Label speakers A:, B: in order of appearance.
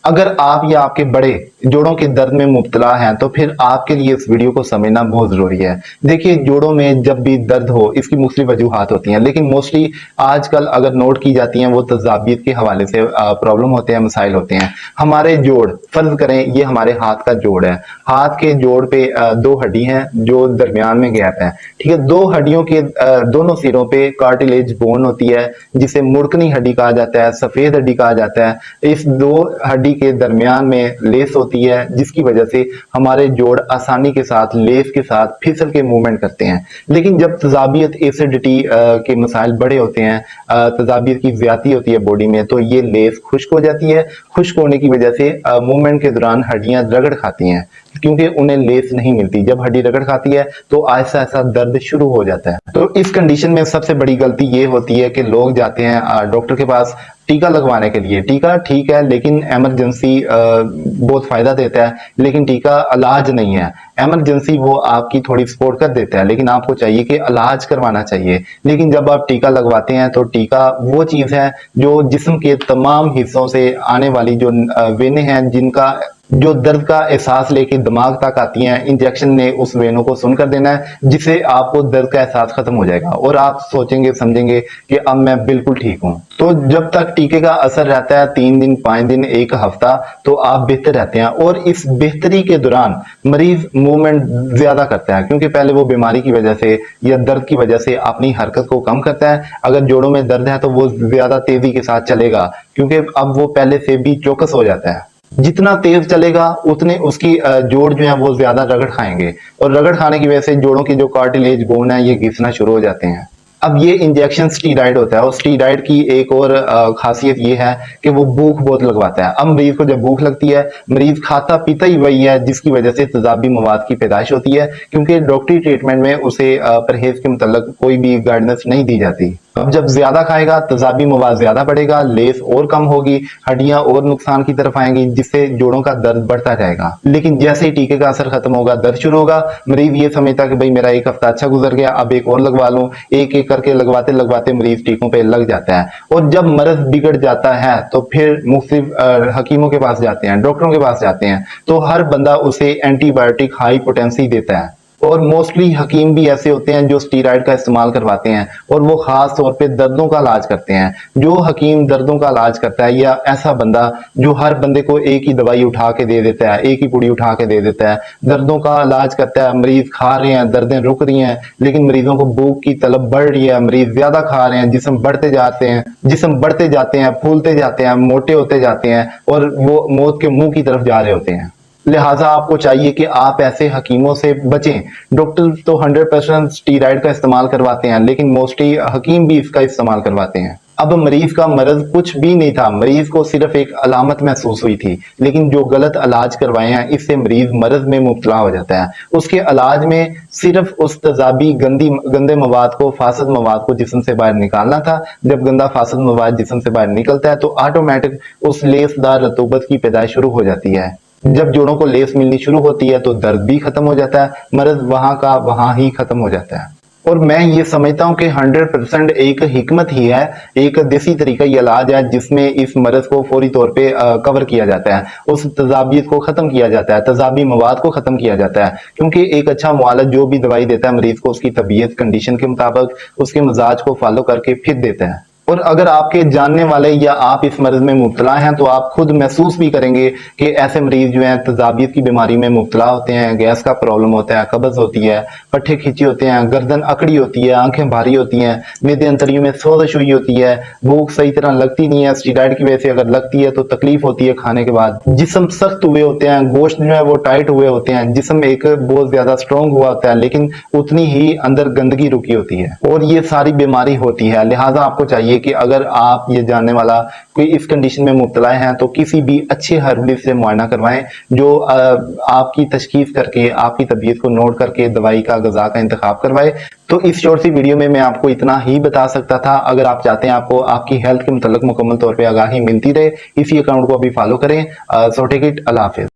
A: अगर आप या आपके बड़े जोड़ों के दर्द में मुब्तला हैं तो फिर आपके लिए इस वीडियो को समझना बहुत जरूरी है। देखिए, जोड़ों में जब भी दर्द हो इसकी मुख्तलिफ वजूहात होती हैं, लेकिन मोस्टली आजकल अगर नोट की जाती हैं वो तजाबियत के हवाले से प्रॉब्लम होते हैं, मसाइल होते हैं। हमारे जोड़, फर्ज करें ये हमारे हाथ का जोड़ है, हाथ के जोड़ पे दो हड्डी हैं जो दरमियान में गैप है, ठीक है। दो हड्डियों के दोनों सिरों पे कार्टिलेज बोन होती है जिसे मुड़कनी हड्डी कहा जाता है, सफेद हड्डी कहा जाता है। इस दो हड्डी के दरमियान में लेस होती है जिसकी वजह से हमारे जोड़ आसानी के साथ लेस के साथ फिसल के मूवमेंट करते हैं। लेकिन जब तजाबियत, एसिडिटी के मसाइल बड़े होते हैं, तजाबियत की ज्यादती होती है बॉडी में, तो ये लेस खुश्क हो जाती है। खुश्क होने की वजह से मूवमेंट के दौरान हड्डियां रगड़ खाती हैं क्योंकि उन्हें लेस नहीं मिलती। जब हड्डी रगड़ खाती है तो ऐसा ऐसा दर्द शुरू हो जाता है। तो इस कंडीशन में सबसे बड़ी गलती ये होती है कि लोग जाते हैं डॉक्टर के पास टीका लगवाने के लिए। टीका ठीक है, लेकिन इमरजेंसी बहुत फायदा देता है, लेकिन टीका इलाज नहीं है। इमरजेंसी वो आपकी थोड़ी सपोर्ट कर देता है, लेकिन आपको चाहिए कि इलाज करवाना चाहिए। लेकिन जब आप टीका लगवाते हैं तो टीका वो चीज है जो जिस्म के तमाम हिस्सों से आने वाली जो वेनें हैं, जिनका जो दर्द का एहसास लेके दिमाग तक आती हैं, इंजेक्शन ने उस वेनों को सुन कर देना है, जिससे आपको दर्द का एहसास खत्म हो जाएगा और आप सोचेंगे समझेंगे कि अब मैं बिल्कुल ठीक हूं। तो जब तक टीके का असर रहता है 3 दिन, 5 दिन, 1 हफ्ता, तो आप बेहतर रहते हैं। और इस बेहतरी के दौरान मरीज मूवमेंट ज्यादा करता है क्योंकि पहले वो बीमारी की वजह से या दर्द की वजह से अपनी हरकत को कम करता है। अगर जोड़ों में दर्द है तो वो ज्यादा तेजी के साथ चलेगा क्योंकि अब वो पहले से भी चौकस हो जाता है। जितना तेज चलेगा उतने उसकी जोड़ जो है वो ज्यादा रगड़ खाएंगे और रगड़ खाने की वजह से जोड़ों की जो कार्टिलेज बोन है ये घिसना शुरू हो जाते हैं। अब ये इंजेक्शन स्टीरॉयड होता है और स्टीरॉयड की एक और खासियत ये है कि वो भूख बहुत लगवाता है। अब मरीज को जब भूख लगती है, मरीज खाता पीता ही वही है, जिसकी वजह से तेजाबी मवाद की पैदाइश होती है क्योंकि डॉक्टरी ट्रीटमेंट में उसे परहेज के मुतल्लिक कोई भी गाइडेंस नहीं दी जाती। अब जब ज्यादा खाएगा तेजाबी मवाद ज्यादा बढ़ेगा, लेस और कम होगी, हड्डियां और नुकसान की तरफ आएंगी, जिससे जोड़ों का दर्द बढ़ता जाएगा। लेकिन जैसे ही टीके का असर खत्म होगा, दर्द शुरू होगा, मरीज ये समझता कि भाई मेरा 1 हफ्ता अच्छा गुजर गया, अब एक और लगवा लूं। एक एक करके लगवाते लगवाते मरीज टीकों पे लग जाता है और जब मर्ज बिगड़ जाता है तो फिर मुख्तलिफ हकीमों के पास जाते हैं, डॉक्टरों के पास जाते हैं, तो हर बंदा उसे एंटीबायोटिक हाई पोटेंसी देता है। और मोस्टली हकीम भी ऐसे होते हैं जो स्टीरॉयड का इस्तेमाल करवाते हैं और वो खास तौर पे दर्दों का इलाज करते हैं। जो हकीम दर्दों का इलाज करता है या ऐसा बंदा जो हर बंदे को एक ही दवाई उठा के दे देता है, एक ही पुड़ी उठा के दे देता है, दर्दों का इलाज करता है, मरीज खा रहे हैं, दर्दें रुक रही हैं, लेकिन मरीजों को भूख की तलब बढ़ रही है, मरीज ज्यादा खा रहे हैं, जिस्म बढ़ते जाते हैं, फूलते जाते हैं, मोटे होते जाते हैं और वो मौत के मुंह की तरफ जा रहे होते हैं। लिहाजा आपको चाहिए कि आप ऐसे हकीमों से बचें। डॉक्टर तो 100% स्टीरॉयड का इस्तेमाल करवाते हैं, लेकिन मोस्टली हकीम भी इसका इस्तेमाल करवाते हैं। अब मरीज का मर्ज कुछ भी नहीं था, मरीज को सिर्फ एक अलामत महसूस हुई थी, लेकिन जो गलत इलाज करवाए हैं इससे मरीज मर्ज में मुब्तला हो जाता है। उसके इलाज में सिर्फ उस तेजाबी गंदे मवाद को, फासद मवाद को जिस्म से बाहर निकालना था। जब गंदा फासद मवाद जिस्म से बाहर निकलता है तो ऑटोमेटिक उस लेसदार रतूबत की पैदाइश शुरू हो जाती है। जब जोड़ों को लेस मिलनी शुरू होती है तो दर्द भी खत्म हो जाता है, मर्ज वहां का वहां ही खत्म हो जाता है। और मैं ये समझता हूं कि 100% एक हिकमत ही है, एक देसी तरीका ये इलाज है जिसमें इस मर्ज को फौरी तौर पे कवर किया जाता है, उस तजाबियत को खत्म किया जाता है, तजाबी मवाद को खत्म किया जाता है। क्योंकि एक अच्छा मुआलज जो भी दवाई देता है मरीज को उसकी तबीयत कंडीशन के मुताबिक उसके मिजाज को फॉलो करके फिर देता है। और अगर आपके जानने वाले या आप इस मर्ज में मुब्तला हैं तो आप खुद महसूस भी करेंगे कि ऐसे मरीज जो हैं तजाबियत की बीमारी में मुब्तला होते हैं, गैस का प्रॉब्लम होता है, कब्ज होती है, पट्टे खींचे होते हैं, गर्दन अकड़ी होती है, आंखें भारी होती हैं, मेदे अंतरियों में सोजिश हुई होती है, भूख सही तरह लगती नहीं है, स्टीरॉयड की वजह से अगर लगती है तो तकलीफ होती है खाने के बाद, जिस्म सख्त हुए होते हैं, गोश्त जो है वो टाइट हुए होते हैं, जिस्म एक बहुत ज्यादा स्ट्रॉन्ग हुआ होता है लेकिन उतनी ही अंदर गंदगी रुकी होती है और ये सारी बीमारी होती है। लिहाजा आपको चाहिए कि अगर आप ये जानने वाला कोई इस कंडीशन में मुब्तला हैं तो किसी भी अच्छे हर्बलिस्ट से मुआयना करवाएं जो आपकी तशखीस करके आपकी तबीयत को नोट करके दवाई का, गजा का इंतखाब करवाए। तो इस शॉर्ट सी वीडियो में मैं आपको इतना ही बता सकता था। अगर आप चाहते हैं आपको आपकी हेल्थ के मुतल्लिक मुकम्मल तौर पर आगाही मिलती रहे, इसी अकाउंट को अभी फॉलो करें। सो टेक इट, अल्लाह हाफिज।